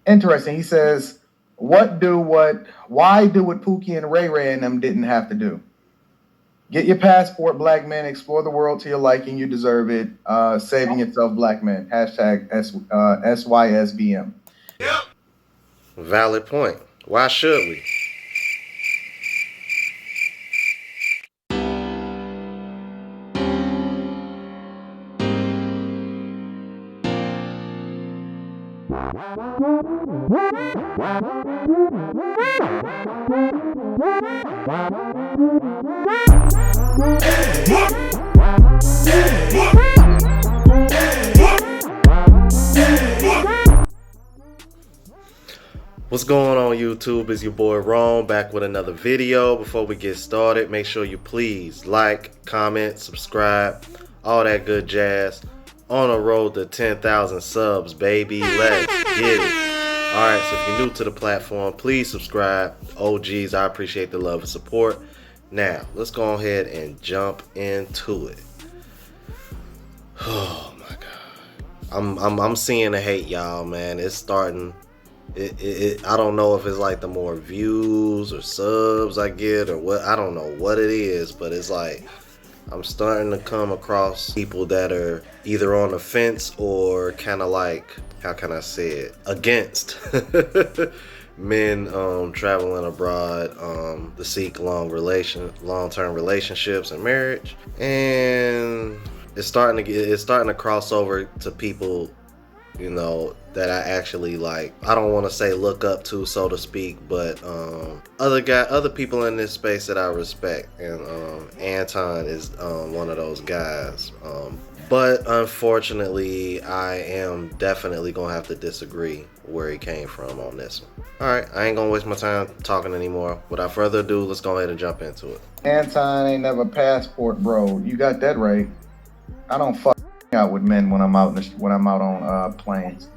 Interesting. He says, why do what Pookie and Ray Ray and them didn't have to do? Get your passport, black men. Explore the world to your liking. You deserve it. Saving yourself, black men. Hashtag SYSBM. Valid point. Why should we? What's going on YouTube? It's your boy Rome back with another video. Before we get started, make sure you please like, comment, subscribe, all that good jazz. On a road to 10,000 subs, baby. Let's get it. Alright, so if you're new to the platform, please subscribe. OGs, I appreciate the love and support. Now, let's go ahead and jump into it. Oh my god. I'm seeing the hate, y'all, man. It's starting. I don't know if it's like the more views or subs I get or what. I don't know what it is, but it's like I'm starting to come across people that are either on the fence or kind of like, how can I say it, against men traveling abroad to seek long-term relationships and marriage. And it's starting to cross over to people, you know, that I actually like. I don't want to say look up to, so to speak, but other people in this space that I respect, and Anton is one of those guys. But unfortunately, I am definitely gonna have to disagree where he came from on this one. All right, I ain't gonna waste my time talking anymore. Without further ado, let's go ahead and jump into it. Anton ain't never passport, bro. You got that right. I don't fuck out with men when I'm out on planes.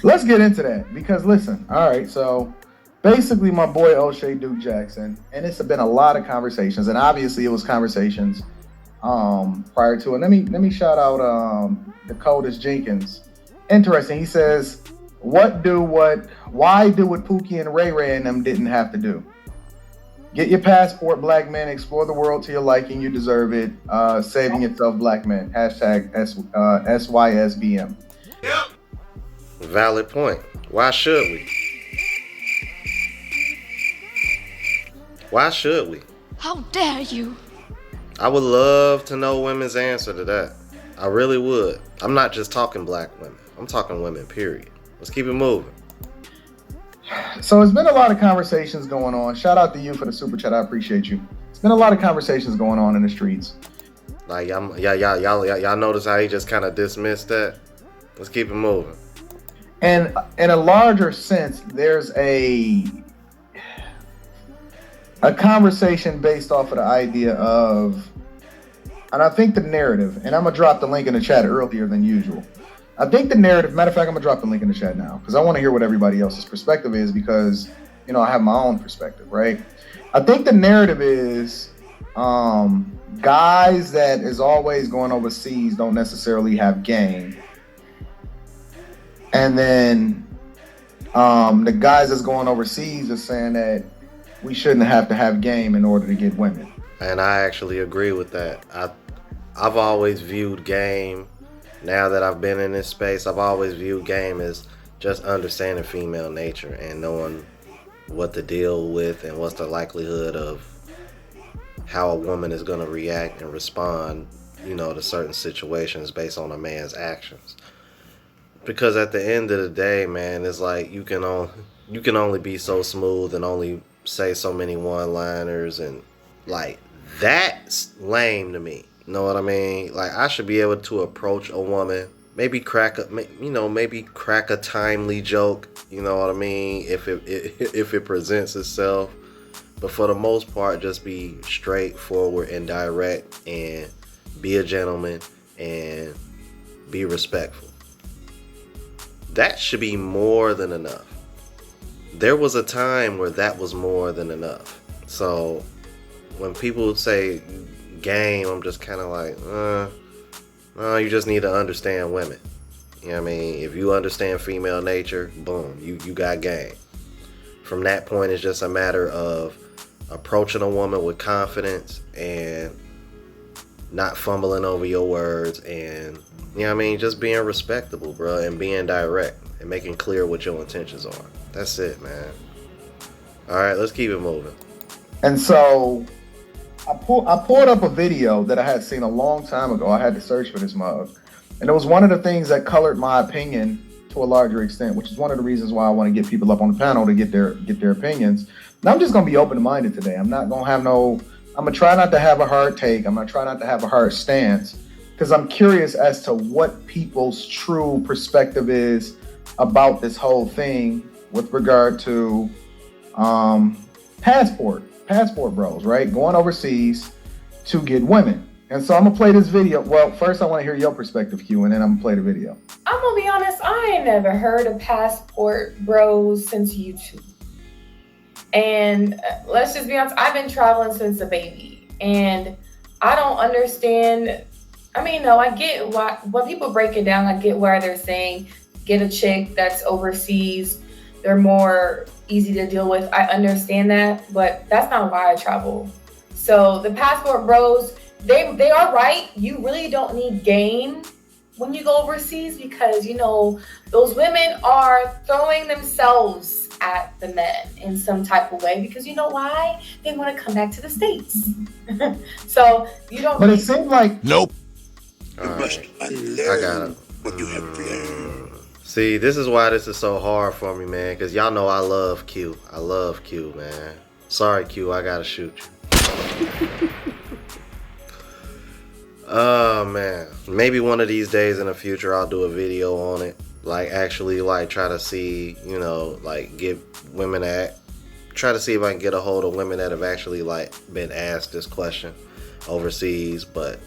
Let's get into that, because listen, all right, so basically my boy O'Shea Duke Jackson, and it's been a lot of conversations, and obviously it was conversations prior to it. Let me shout out Dakotas Jenkins. Interesting. He says, why do what Pookie and Ray Ray and them didn't have to do? Get your passport, black men. Explore the world to your liking. You deserve it. Saving yourself, black men. Hashtag SYSBM. Valid point. Why should we? Why should we? How dare you? I would love to know women's answer to that. I really would. I'm not just talking black women. I'm talking women, period. Let's keep it moving. So it's been a lot of conversations going on. Shout out to you for the super chat. I appreciate you. It's been a lot of conversations going on in the streets. Like y'all notice how he just kind of dismissed that? Let's keep it moving. And in a larger sense, there's a conversation based off of the idea of, and I think the narrative, and I'm gonna drop the link in the chat earlier than usual. I think the narrative, matter of fact, I'm gonna drop the link in the chat now because I want to hear what everybody else's perspective is, because, you know, I have my own perspective, right? I think the narrative is guys that is always going overseas don't necessarily have game. And then the guys that's going overseas are saying that we shouldn't have to have game in order to get women. And I actually agree with that. I've always viewed game, now that I've been in this space, I've always viewed game as just understanding female nature and knowing what to deal with and what's the likelihood of how a woman is going to react and respond, you know, to certain situations based on a man's actions. Because at the end of the day, man, it's like you can only be so smooth and only say so many one-liners, and like that's lame to me. You know what I mean? Like, I should be able to approach a woman, maybe crack a timely joke. You know what I mean? If it presents itself, but for the most part, just be straightforward and direct, and be a gentleman and be respectful. That should be more than enough. There was a time where that was more than enough. So when people say game, I'm just kind of like, you just need to understand women. You know what I mean? If you understand female nature, boom, you got game. From that point, it's just a matter of approaching a woman with confidence and not fumbling over your words, and you know what I mean, just being respectable, bro, and being direct and making clear what your intentions are. That's it, man. All right, let's keep it moving. And so I pulled up a video that I had seen a long time ago. I had to search for this mug, and it was one of the things that colored my opinion to a larger extent, which is one of the reasons why I want to get people up on the panel to get their opinions. And I'm just gonna be open-minded today. I'm gonna try not to have a hard take. I'm gonna try not to have a hard stance, because I'm curious as to what people's true perspective is about this whole thing with regard to passport bros, right? Going overseas to get women. And so I'm gonna play this video. Well, first I want to hear your perspective, Q, and then I'm gonna play the video. I'm gonna be honest, I ain't never heard of passport bros since YouTube. And let's just be honest, I've been traveling since a baby, and I don't understand. I mean, no, I get why when people break it down, I get why they're saying get a chick that's overseas. They're more easy to deal with. I understand that, but that's not why I travel. So the passport bros, they are right. You really don't need game when you go overseas, because you know those women are throwing themselves at the men in some type of way, because you know why? They want to come back to the States. So you don't. But it seemed like Nope. All right. I got it. What you have planned. See, this is why this is so hard for me, man, because y'all know I love Q. I love Q, man. Sorry, Q, I gotta shoot you. Oh, man. Maybe one of these days in the future I'll do a video on it. Like, actually, like, try to see, you know, like, get women try to see if I can get a hold of women that have actually, like, been asked this question overseas. But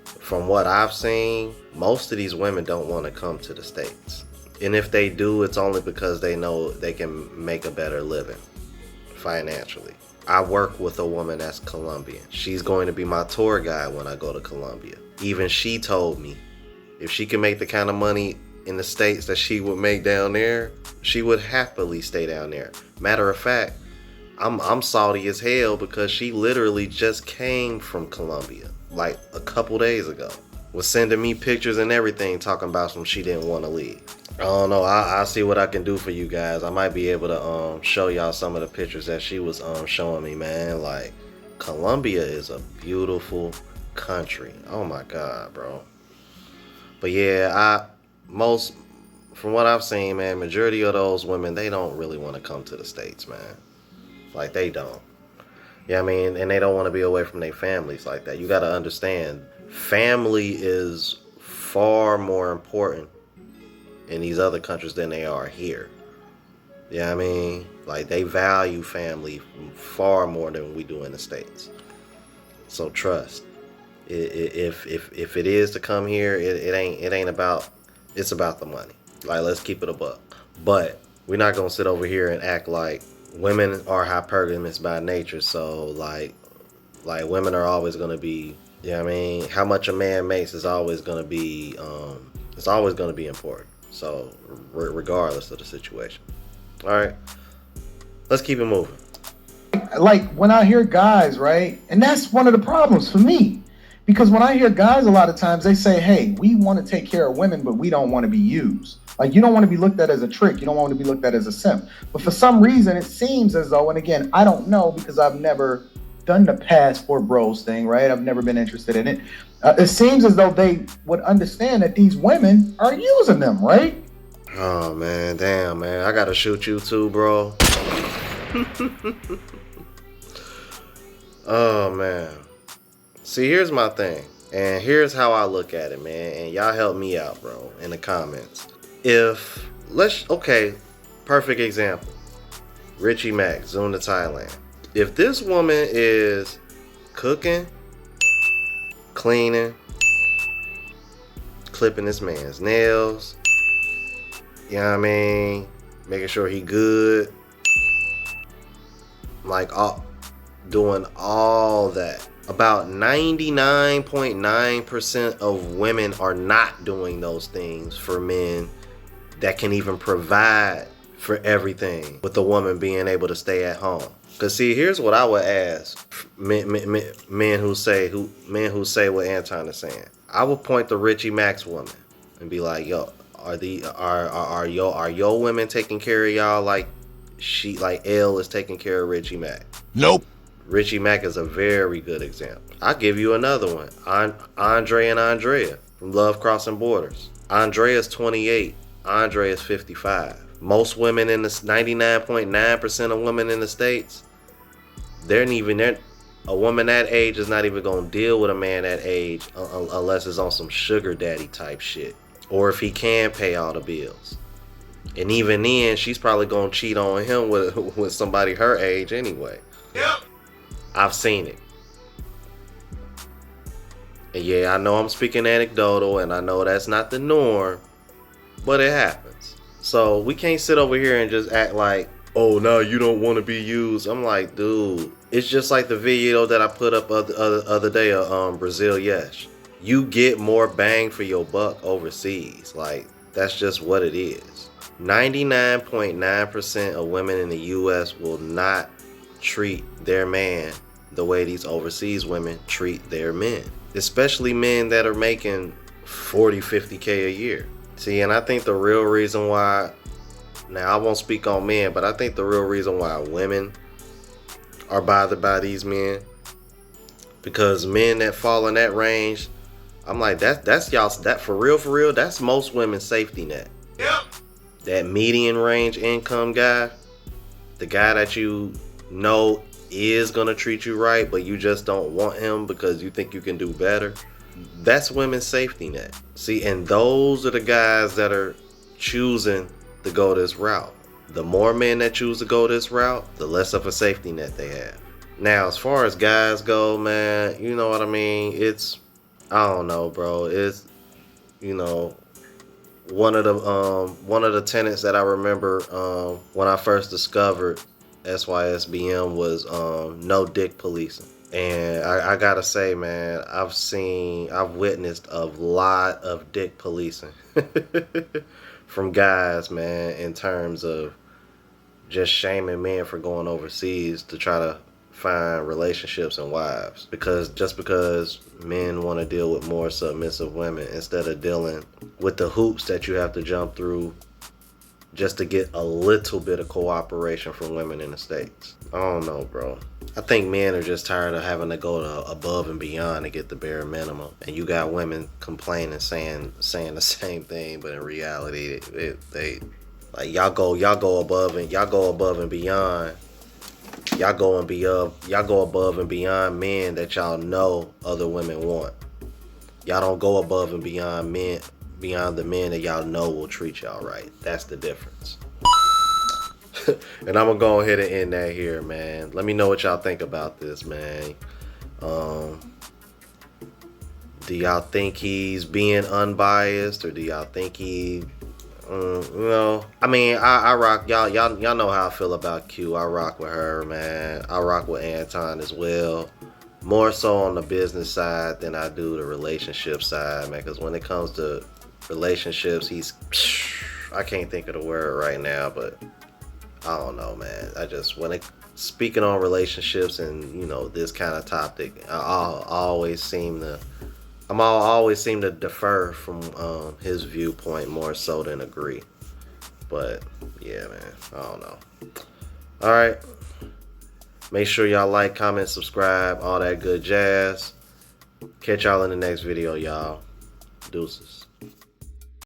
from what I've seen, most of these women don't want to come to the States. And if they do, it's only because they know they can make a better living financially. I work with a woman that's Colombian. She's going to be my tour guide when I go to Colombia. Even she told me if she can make the kind of money in the States that she would make down there, she would happily stay down there. Matter of fact, I'm salty as hell because she literally just came from Colombia like a couple days ago. Was sending me pictures and everything talking about some she didn't want to leave. I don't know. I'll see what I can do for you guys. I might be able to show y'all some of the pictures that she was showing me, man. Like, Colombia is a beautiful country. Oh my God, bro. But yeah, from what I've seen, man, majority of those women, they don't really want to come to the States, man. Like, they don't. Yeah, I mean, and they don't want to be away from their families like that. You got to understand, family is far more important in these other countries than they are here. Yeah, I mean, like, they value family far more than we do in the States. So trust, if it is to come here, it ain't about, it's about the money. Like, let's keep it a buck. But we're not gonna sit over here and act like women are hypergamous by nature. So like women are always gonna be, you know what I mean, how much a man makes is always gonna be important. So regardless of the situation. All right, let's keep it moving. like when I hear guys, right? And that's one of the problems for me. Because when I hear guys, a lot of times they say, hey, we want to take care of women, but we don't want to be used. Like, you don't want to be looked at as a trick. You don't want to be looked at as a simp. But for some reason, it seems as though, and again, I don't know because I've never done the passport bros thing, right? I've never been interested in it. It seems as though they would understand that these women are using them, right? Oh, man, damn, man. I got to shoot you too, bro. Oh, man. See, here's my thing, and here's how I look at it, man, and y'all help me out, bro, in the comments. Okay, perfect example. Richie Mack, Zoom to Thailand. If this woman is cooking, cleaning, clipping this man's nails, you know what I mean, making sure he good, like doing all that, About 99.9% of women are not doing those things for men that can even provide for everything, with a woman being able to stay at home. Cause see, here's what I would ask men who say what Anton is saying. I would point to Richie Mack's woman and be like, yo, are your women taking care of y'all like Elle is taking care of Richie Mack? Nope. Richie Mack is a very good example. I'll give you another one. Andre and Andrea from Love Crossing Borders. Andrea's 28. Andre is 55. Most women in the 99.9% of women in the States, a woman that age is not even gonna deal with a man that age unless it's on some sugar daddy type shit, or if he can pay all the bills. And even then, she's probably gonna cheat on him with somebody her age anyway. Yep. I've seen it. And yeah, I know I'm speaking anecdotal, and I know that's not the norm, but it happens. So we can't sit over here and just act like, oh, no, you don't want to be used. I'm like, dude, it's just like the video that I put up other day of Brazil Yes. You get more bang for your buck overseas. Like, that's just what it is. 99.9% of women in the U.S. will not treat their man the way these overseas women treat their men, especially men that are making 40, 50K a year. See, and I think the real reason why, now I won't speak on men, but I think the real reason why women are bothered by these men, because men that fall in that range, I'm like, that's y'all, that for real, that's most women's safety net. Yep. That median range income guy, the guy that you know is gonna treat you right, but you just don't want him because you think you can do better. That's women's safety net. See, and those are the guys that are choosing to go this route. The more men that choose to go this route, the less of a safety net they have. Now, as far as guys go, man, you know what I mean? I don't know, bro. It's, one of the tenets that I remember when I first discovered SYSBM was no dick policing. And I gotta say, man, I've witnessed a lot of dick policing from guys, man, in terms of just shaming men for going overseas to try to find relationships and wives, because men want to deal with more submissive women instead of dealing with the hoops that you have to jump through just to get a little bit of cooperation from women in the States. I don't know, bro. I think men are just tired of having to go to above and beyond to get the bare minimum. And you got women complaining, saying the same thing, but in reality, they like y'all go above and beyond. Y'all go above and beyond men that y'all know other women want. Y'all don't go above and beyond the men that y'all know will treat y'all right. That's the difference. And I'm gonna go ahead and end that here, man. Let me know what y'all think about this, man. Do y'all think he's being unbiased, or do y'all think he I mean, I rock y'all know how I feel about Q. I rock with her, man. I rock with Anton as well, more so on the business side than I do the relationship side, man, because when it comes to relationships, I can't think of the word right now, but I don't know, man. Speaking on relationships and this kind of topic, I always seem to defer from his viewpoint more so than agree. But yeah, man, I don't know. All right, make sure y'all like, comment, subscribe, all that good jazz. Catch y'all in the next video, y'all. Deuces.